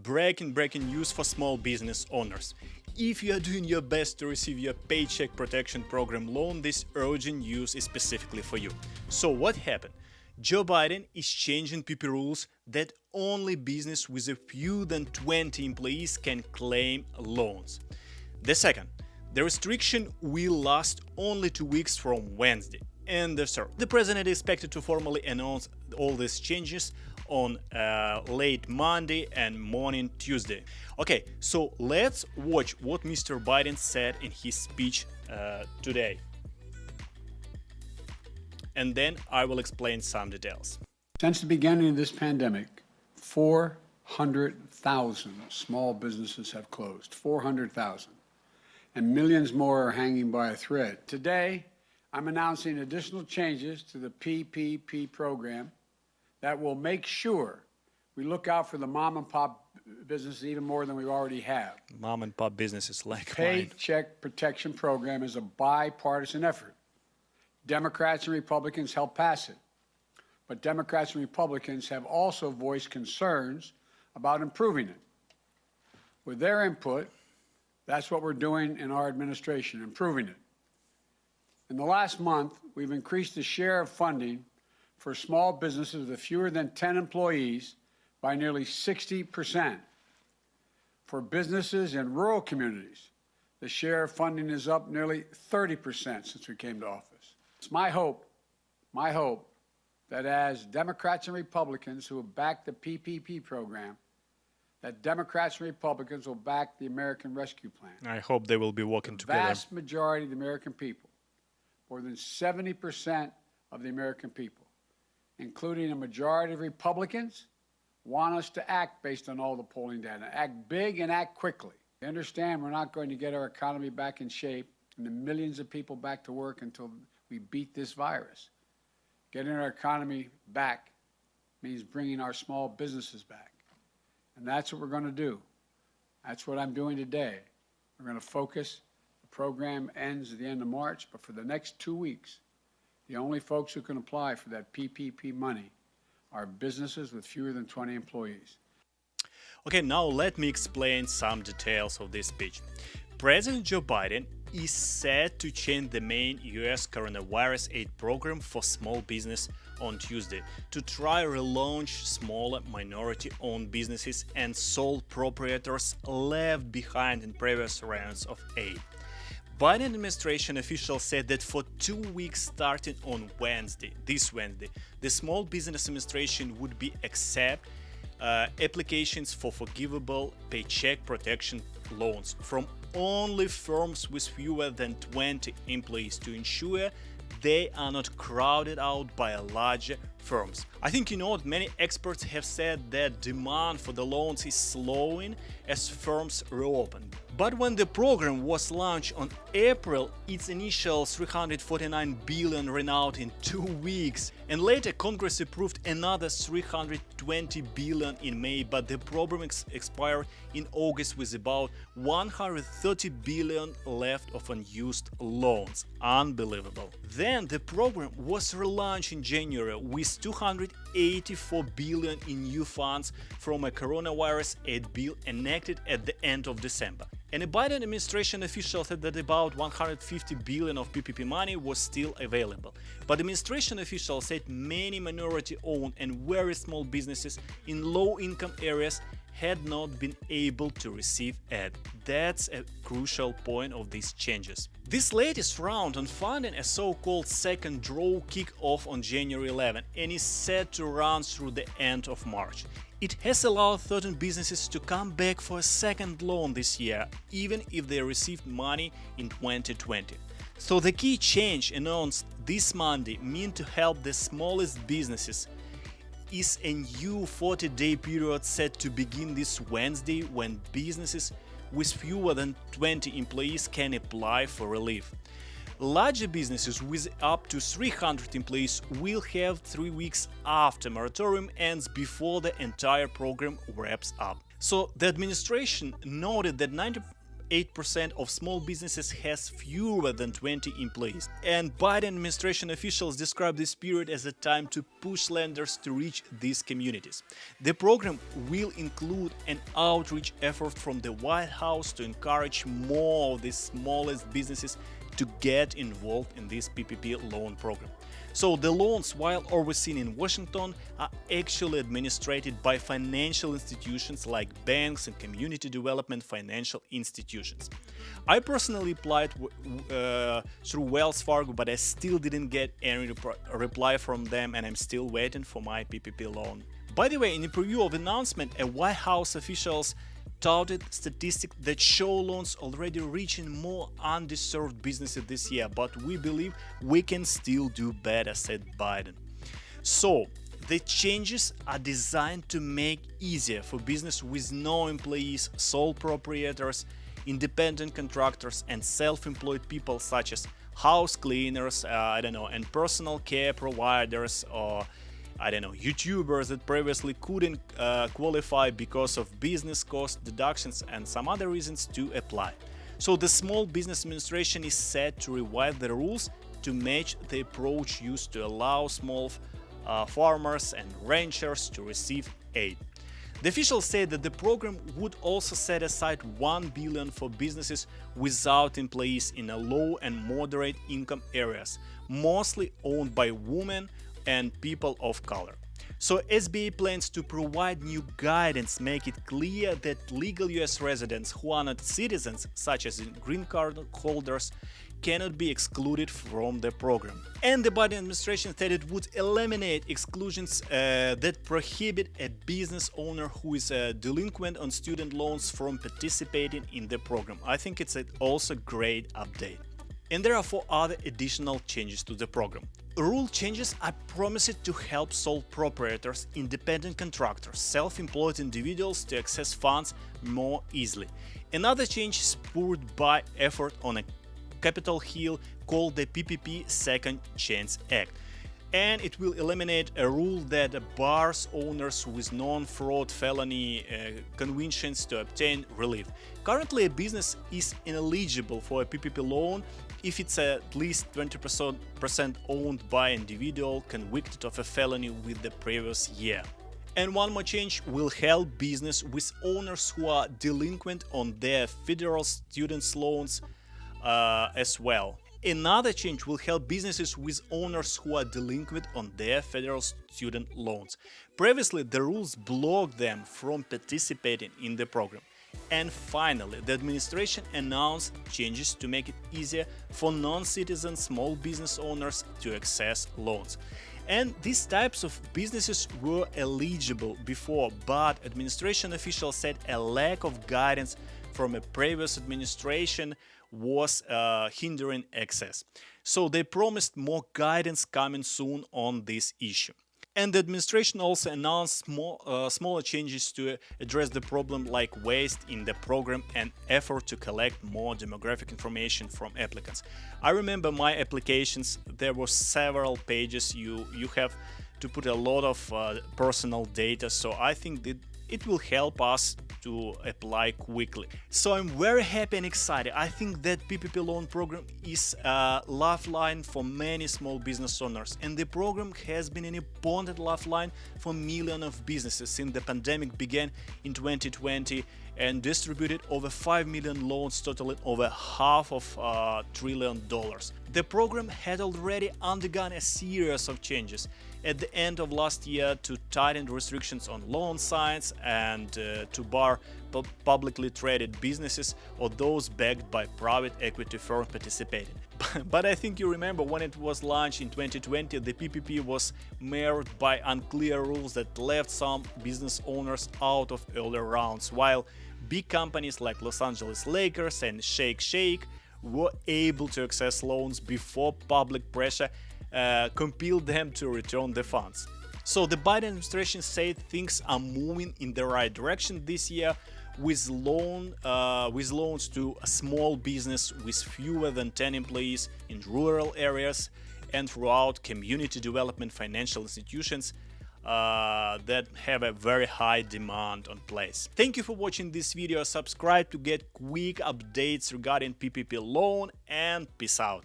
breaking news for small business owners. If you are doing your best to receive your Paycheck Protection Program loan, this urgent news is specifically for you. So what happened? Joe Biden is changing PPP rules that only business with a fewer than 20 employees can claim loans. The second, the restriction will last only 2 weeks from Wednesday. And the third, the president is expected to formally announce all these changes on late Monday and morning Tuesday. Okay, so let's watch what Mr. Biden said in his speech today. And then I will explain some details. Since the beginning of this pandemic, 400,000 small businesses have closed. 400,000. And millions more are hanging by a thread. Today, I'm announcing additional changes to the PPP program that will make sure we look out for the mom and pop businesses even more than we already have. Mom and pop businesses like mine. Paycheck Protection Program is a bipartisan effort. Democrats and Republicans helped pass it. But Democrats and Republicans have also voiced concerns about improving it. With their input, that's what we're doing in our administration, improving it. In the last month, we've increased the share of funding for small businesses with fewer than 10 employees by nearly 60%. For businesses in rural communities, the share of funding is up nearly 30% since we came to office. It's my hope, that as Democrats and Republicans who have backed the PPP program, that Democrats and Republicans will back the American Rescue Plan. I hope they will be working together. The vast majority of the American people, more than 70% of the American people, including a majority of Republicans, want us to act based on all the polling data. Act big and act quickly. They understand we're not going to get our economy back in shape and the millions of people back to work until we beat this virus. Getting our economy back means bringing our small businesses back. And that's what we're going to do. That's what I'm doing today. We're going to focus. The program ends at the end of March, but for the next 2 weeks, the only folks who can apply for that PPP money are businesses with fewer than 20 employees. Okay, now let me explain some details of this speech. President Joe Biden is set to change the main US coronavirus aid program for small business on Tuesday to try relaunch smaller minority-owned businesses and sole proprietors left behind in previous rounds of aid. Biden administration officials said that for 2 weeks starting on this Wednesday, the Small Business Administration would be accept applications for forgivable Paycheck Protection loans from only firms with fewer than 20 employees to ensure they are not crowded out by larger firms. I think many experts have said that demand for the loans is slowing as firms reopen. But when the program was launched on April, its initial $349 billion ran out in 2 weeks, and later Congress approved another $320 billion in May, but the program expired in August with about $130 billion left of unused loans. Unbelievable. Then the program was relaunched in January with $284 billion in new funds from a coronavirus aid bill enacted at the end of December. And a Biden administration official said that about $150 billion of PPP money was still available. But administration officials said many minority-owned and very small businesses in low-income areas had not been able to receive aid. That's a crucial point of these changes. This latest round on funding, a so-called second draw, kicked off on January 11 and is set to run through the end of March. It has allowed certain businesses to come back for a second loan this year, even if they received money in 2020. So the key change announced this Monday meant to help the smallest businesses is a new 40-day period set to begin this Wednesday when businesses with fewer than 20 employees can apply for relief. Larger businesses with up to 300 employees will have 3 weeks after moratorium ends before the entire program wraps up. So the administration noted that 8% of small businesses has fewer than 20 employees. And Biden administration officials describe this period as a time to push lenders to reach these communities. The program will include an outreach effort from the White House to encourage more of the smallest businesses to get involved in this PPP loan program. So the loans, while overseen in Washington, are actually administered by financial institutions like banks and community development financial institutions. I personally applied through Wells Fargo, but I still didn't get any reply from them, and I'm still waiting for my PPP loan. By the way, in a preview of the announcement, a White House officials touted statistics that show loans already reaching more underserved businesses this year, but we believe we can still do better, said Biden. So, the changes are designed to make easier for business with no employees, sole proprietors, independent contractors, and self-employed people such as house cleaners, and personal care providers, or YouTubers that previously couldn't qualify because of business cost deductions and some other reasons to apply. So the Small Business Administration is set to revise the rules to match the approach used to allow small farmers and ranchers to receive aid. The officials said that the program would also set aside $1 billion for businesses without employees in low and moderate income areas, mostly owned by women and people of color. So SBA plans to provide new guidance, make it clear that legal US residents who are not citizens, such as green card holders, cannot be excluded from the program. And the Biden administration said it would eliminate exclusions that prohibit a business owner who is a delinquent on student loans from participating in the program. I think it's also a great update. And there are 4 other additional changes to the program. Rule changes are promised to help sole proprietors, independent contractors, self-employed individuals to access funds more easily. Another change is spurred by effort on a Capitol Hill called the PPP Second Chance Act. And it will eliminate a rule that bars owners with non-fraud felony convictions to obtain relief. Currently, a business is ineligible for a PPP loan if it's at least 20% owned by an individual convicted of a felony with the previous year. And one more change will help business with owners who are delinquent on their federal students loans as well. Another change will help businesses with owners who are delinquent on their federal student loans. Previously, the rules blocked them from participating in the program. And finally, the administration announced changes to make it easier for non-citizen small business owners to access loans. And these types of businesses were eligible before, but administration officials said a lack of guidance from a previous administration was hindering access. So they promised more guidance coming soon on this issue. And the administration also announced smaller changes to address the problem like waste in the program and effort to collect more demographic information from applicants. I remember my applications, there were several pages, you have to put a lot of personal data, so I think that it will help us to apply quickly. So I'm very happy and excited. I think that PPP loan program is a lifeline for many small business owners, and the program has been an important lifeline for millions of businesses since the pandemic began in 2020 and distributed over 5 million loans totaling over $500 billion. The program had already undergone a series of changes at the end of last year to tighten restrictions on loan signs and to bar publicly traded businesses or those backed by private equity firms participating. But I think you remember when it was launched in 2020, the PPP was marred by unclear rules that left some business owners out of earlier rounds, while big companies like Los Angeles Lakers and Shake Shack were able to access loans before public pressure compelled them to return the funds. So the Biden administration said things are moving in the right direction this year with loans to a small business with fewer than 10 employees in rural areas and throughout community development financial institutions that have a very high demand on place. Thank you for watching this video. Subscribe to get quick updates regarding PPP loan, and peace out.